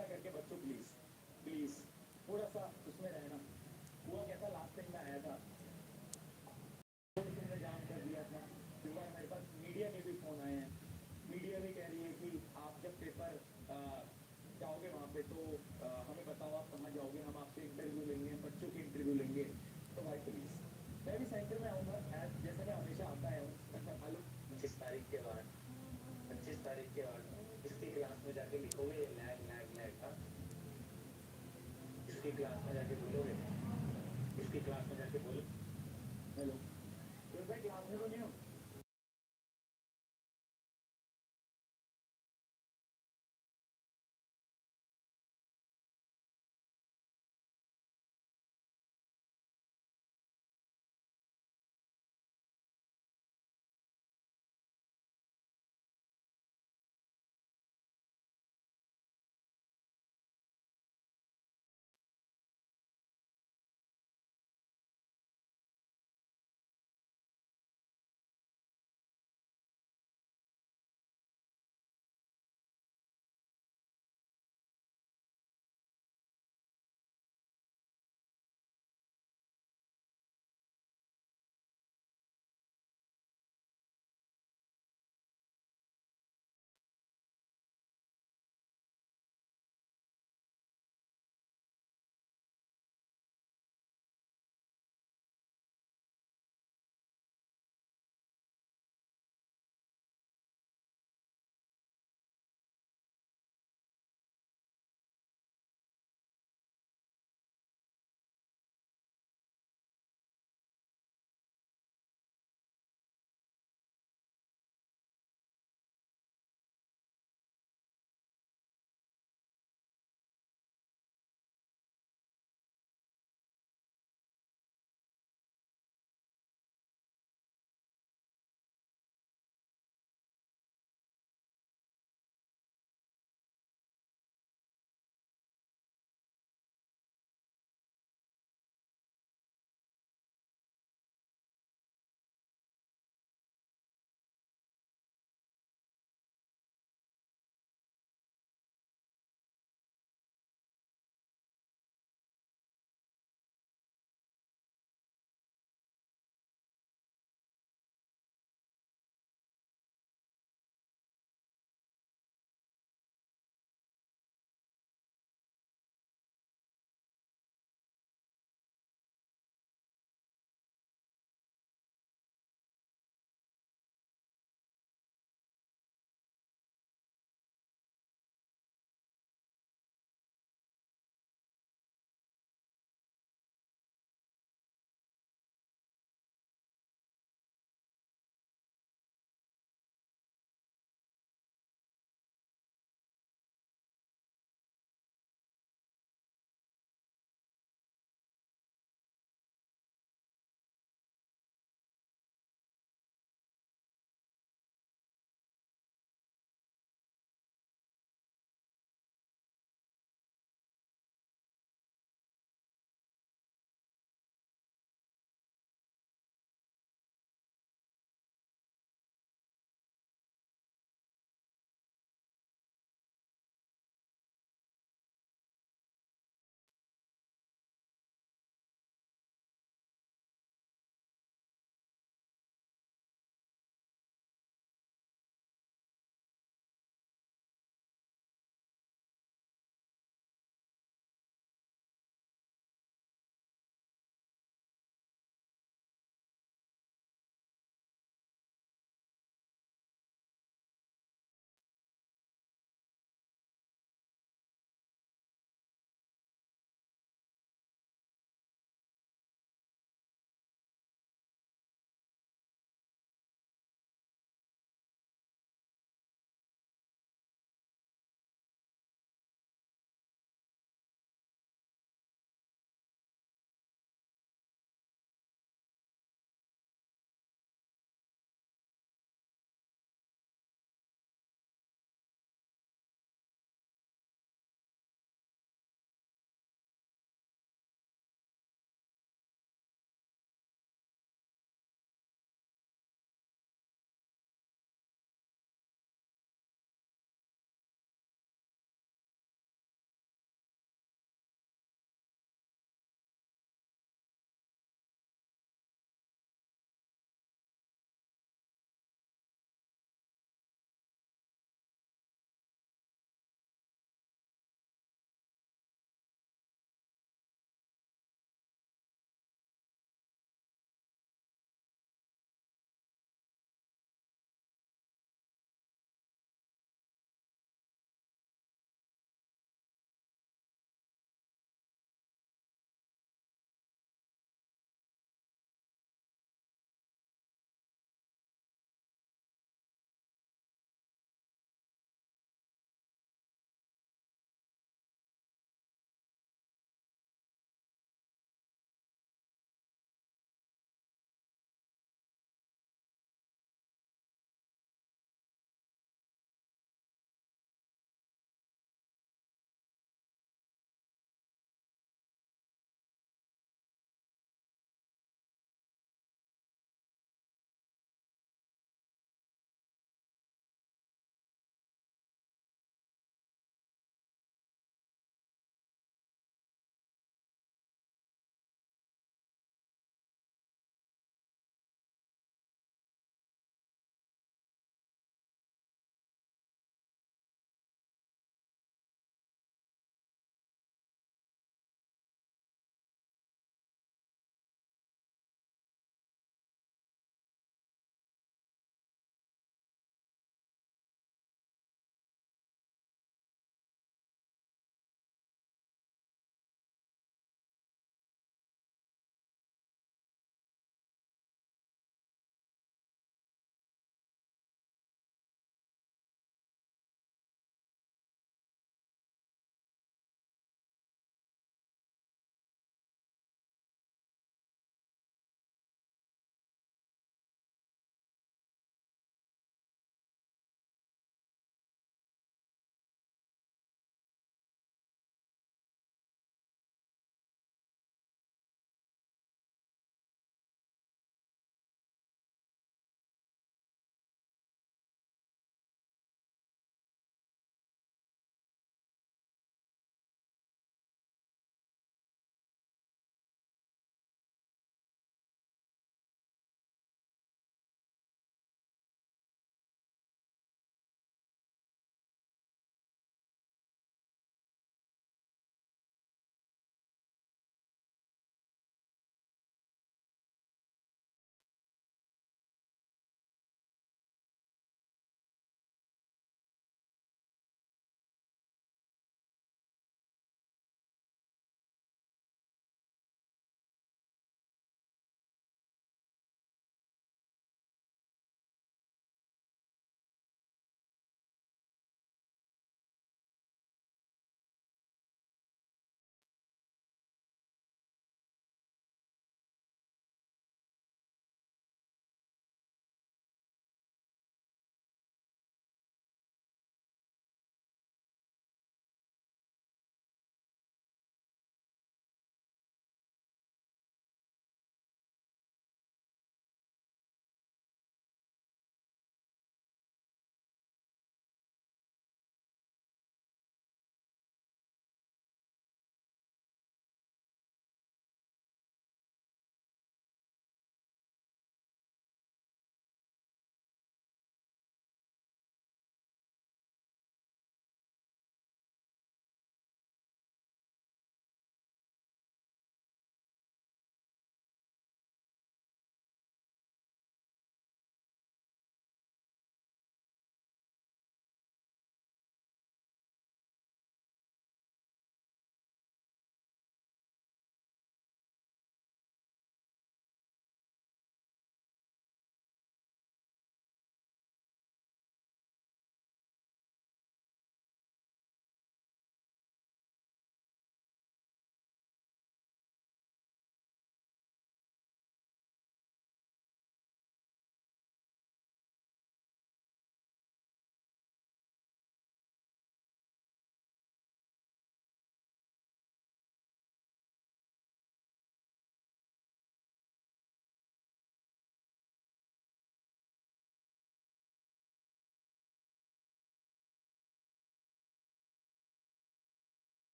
कृपया करके बच्चों प्लीज प्लीज थोड़ा सा उसमें रहना। हुआ क्या था, लास्ट टाइम मैं आया था तो तुमने जाम कर दिया था। फिर बार मेरे पास मीडिया के भी फोन आए हैं। मीडिया भी कह रही है कि आप जब पेपर जाओगे वहाँ पे तो हमें बताओ आप कहाँ जाओगे, हम आपसे इंटरव्यू लेंगे, बच्चों की इंटरव्यू लेंगे। तो भाई प्लीज मैं भी सेंटर में आऊँगा जैसे मैं हमेशा आता है मालूम 25 तारीख के बाद 25 तारीख के बाद इसकी क्लास में जाके लिखोगे लैग लैग लैग का, इसकी क्लास में जाके बोलोगे, इसकी क्लास में जाके बोलो हेलो तो भाई क्लास में तो नहीं हो।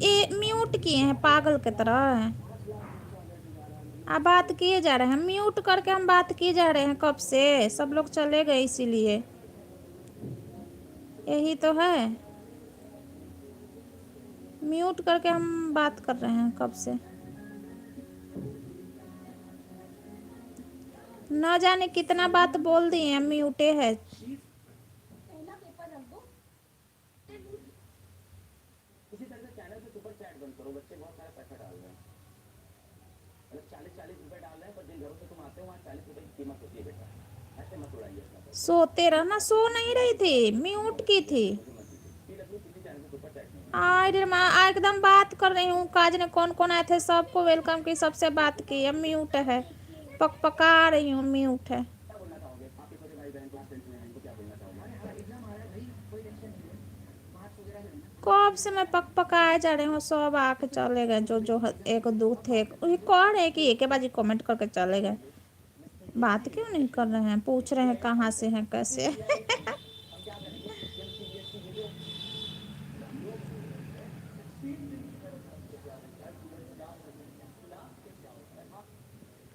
ये म्यूट किए हैं पागल की तरह। आप बात किए जा रहे हैं, म्यूट करके हम बात किए जा रहे हैं कब से, सब लोग चले गए इसीलिए, यही तो है, म्यूट करके हम बात कर रहे हैं कब से। न जाने कितना बात बोल दिए हैं, म्यूटे है। इसी तरह से चैनल पे सुपर चैट बंद करो, बच्चे बहुत सारा पैसा डाल रहे हैं, मतलब 40-40 रुपए डाल रहे हैं, पर जिन घरों से तुम आते हो वहाँ 40 रुपए की कीमत होती है बेटा, ऐसे मत उड़ाइए अपना पैसा। सोते रहना, सो नहीं रही थी, म्यूट की थी। किसी चैनल पे सुपर चैट नहीं है। अरे माँ एकदम बात कर रही हूँ, काज ने कौन कौन आए थे सबको वेलकम की, सबसे बात की, अब म्यूट है, पक पका रही हूँ, म्यूट है। क्या बोलना चाहोगे आपके छोटे भाई बहन क्लास 10th में हैं, इनको क्या बोलना चाहोगे? एग्जाम आ रहा है भाई, कोई टेंशन नहीं है, मार्क्स वगैरह लेना। कब से मैं पक पकाए जा रही हूँ, सब आके चले गए, जो जो एक दो थे, वही कौन है कि एक बाजी कमेंट करके चले गए। बात क्यों नहीं कर रहे हैं, पूछ रहे हैं कहाँ से हैं कैसे।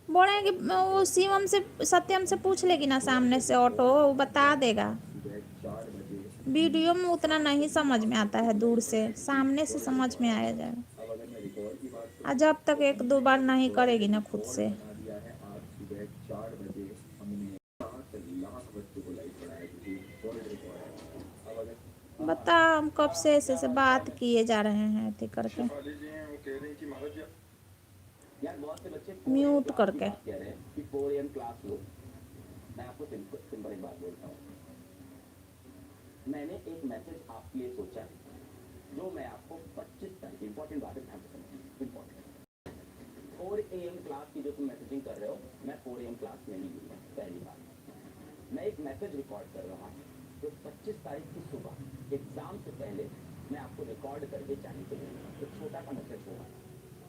बोले कि वो शिवम से सत्यम से पूछ लेगी ना सामने से ऑटो, वो बता देगा। वीडियो में उतना नहीं समझ में आता है, दूर से, सामने से समझ में आया जाएगा। और जब तक एक दो बार नहीं करेगी ना खुद से। बता, हम कब से ऐसे बात किए जा रहे हैं ऐसे करके, यार बहुत से बच्चे म्यूट करके। कह रहे हैं कि 4 AM क्लास लो। मैं आपको सिंपल एक बात बोलता हूँ, मैंने एक मैसेज आपके लिए सोचा है, जो मैं आपको 25 तारीख, इंपॉर्टेंट बात है, ध्यान से इंपॉर्टेंट, 4 AM क्लास की जो तुम मैसेजिंग कर रहे हो, मैं 4 AM क्लास में नहीं हूँ। पहली बात, मैं एक मैसेज रिकॉर्ड कर रहा हूँ, जो 25 तारीख की सुबह एग्जाम से पहले मैं आपको रिकॉर्ड करके चैनल पे दूंगा। एक छोटा सा मैसेज होगा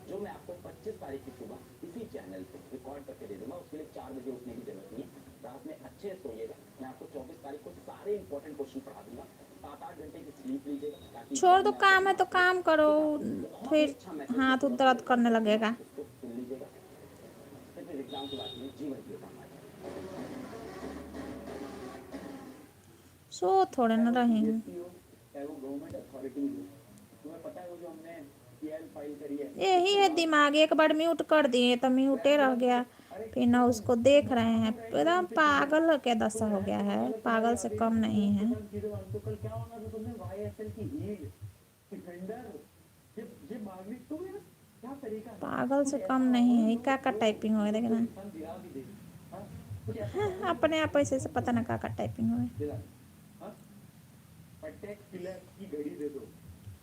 जो मैं आपको 25 तारीख की सुबह इसी चैनल पे रिकॉर्ड करके दे दूंगा। उसके लिए 4 बजे उठने की जरूरत नहीं है, रात में अच्छे से सोइएगा। मैं आपको 24 तारीख को सारे इंपॉर्टेंट क्वेश्चन पढ़ा दूंगा, 7-8 घंटे की स्लीप लीजिएगा, ताकि छोड़ दो, काम है तो काम करो, फिर हाथ दर्द करने लगेगा। उसको सुन लीजिएगा, फिर एग्जाम के बाद में जीवन की काम आएगा। सो थोड़े न रहेंगे। गवर्नमेंट अथॉरिटी, तुम्हें पता है वो जो हमने PL फाइल करी है, यही है दिमाग, एक बार म्यूट कर दिए तो म्यूटे रह गया, फिर ना उसको देख रहे हैं, एकदम पागल के दशा हो गया है, पागल से कम नहीं है। तो कल क्या होना था तुमने YSL की हील डिफेंडर ये मांगनी तुम यार, क्या तरीका है? पागल से कम नहीं है, क्या टाइपिंग हो गया देखना, अपने आप ऐसे से पता ना क्या टाइपिंग हो गया। की घड़ी दे दो,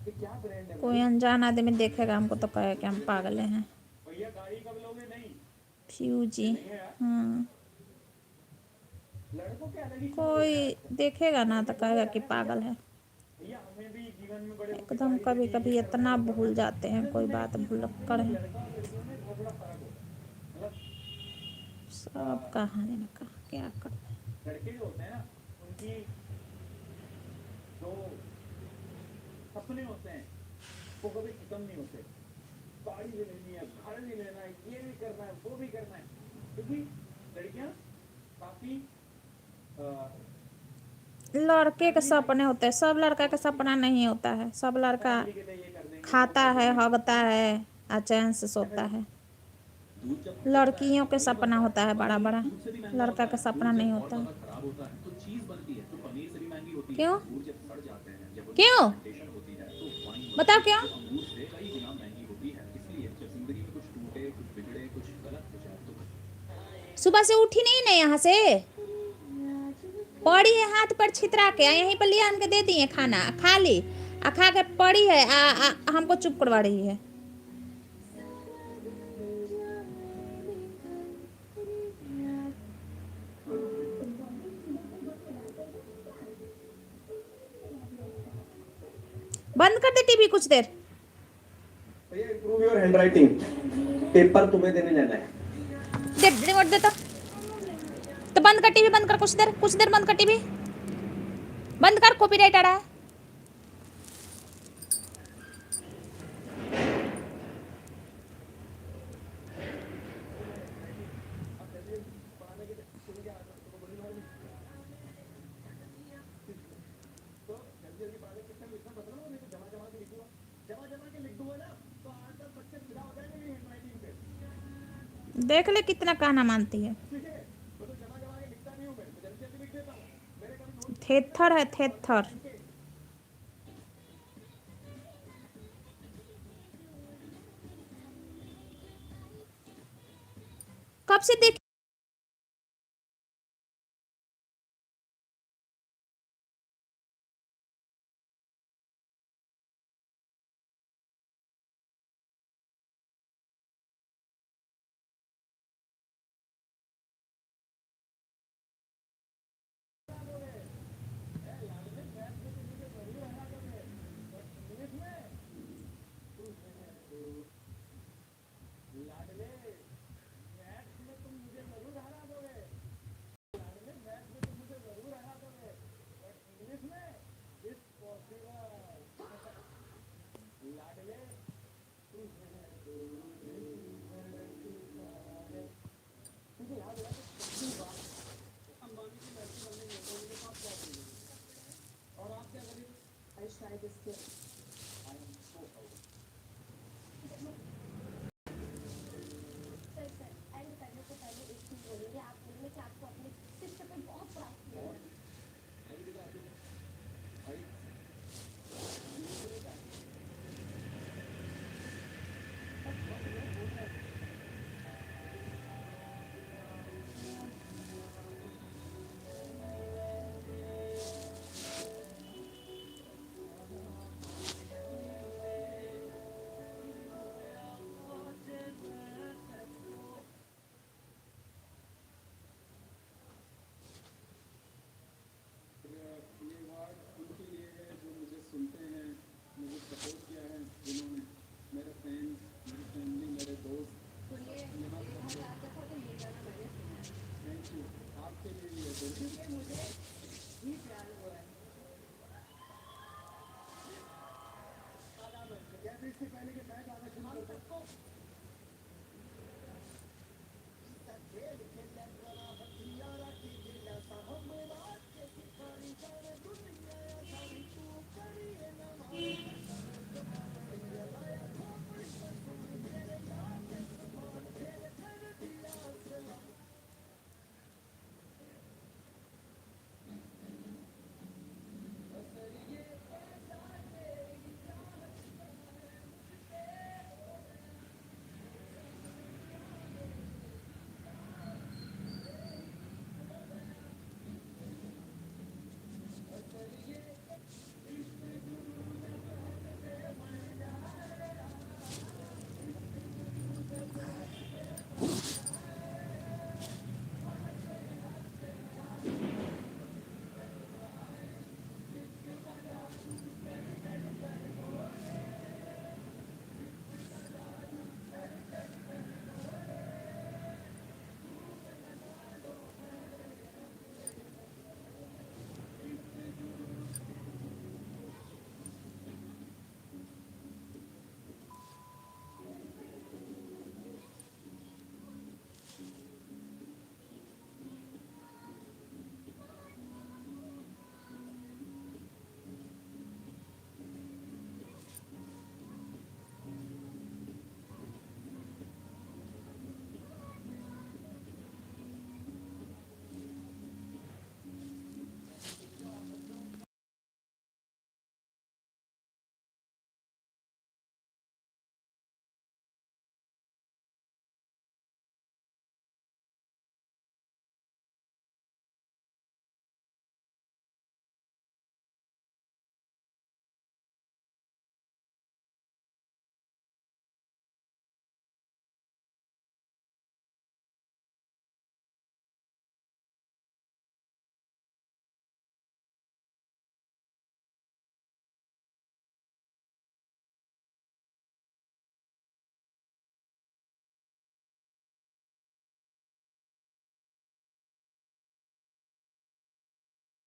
ये क्या ब्रांड है? कोई अनजान आदमी देखेगा हमको तो कहे कि हम पागल हैं। भैया गाड़ी कब लोगे? नहीं फ्यूजी, हाँ, लड़कों के अलग ही कोई देखेगा ना तो कहेगा कि पागल है। भैया, हमें भी जीवन में बड़े एकदम कभी कभी इतना भूल जाते हैं, कोई बात भूल कर सब कहाँ जाने का क्या करते हैं। लड़के जो होते हैं ना, उनकी जो सपने होते हैं वो कभी खत्म नहीं होते। गाड़ी भी लेनी है, घर भी लेना है, ये भी करना है, वो भी करना है, क्योंकि लड़कियां काफी लड़के के सपने होते हैं, सब लड़का का सपना नहीं होता है। सब लड़का खाता है, हगता है और चैन से सोता है। लड़कियों के सपना होता है बड़ा बड़ा, लड़का का सपना नहीं होता है। क्यों क्यों बताओ क्यों? सुबह से उठी नहीं ना यहाँ से, पड़ी है हाथ पर छितरा के, यहीं पर लिया के दे दिए खाना, खा ली, खा के पड़ी है, हमको चुप करवा रही है। बंद कर दे टीवी कुछ देर। improve your handwriting, पेपर तुम्हें देने जाना है। दे रिमोट दे तो बंद कर टीवी, बंद कर, कुछ देर बंद कर टीवी, बंद कर, कॉपीराइट आ रहा है। देख ले कितना कहना मानती है। ठीक है, वो तो जमा जमा के लिखता नहीं हूँ मैं, तो जल्दी जल्दी लिख देता हूँ। मेरे कभी नोट थेथर है थेथर। कब से देख लाडले, मैथ्स में तुम मुझे जरूर हरा दोगे। लाडले, मैथ्स में तुम मुझे जरूर हरा दोगे, बट इंग्लिश में इट्स पॉसिबल। लाडले, मुझे याद है कि अंबानी की लड़की बनने की तो उनके पास क्या थी, और आप क्या करेंगे? I tried this kid.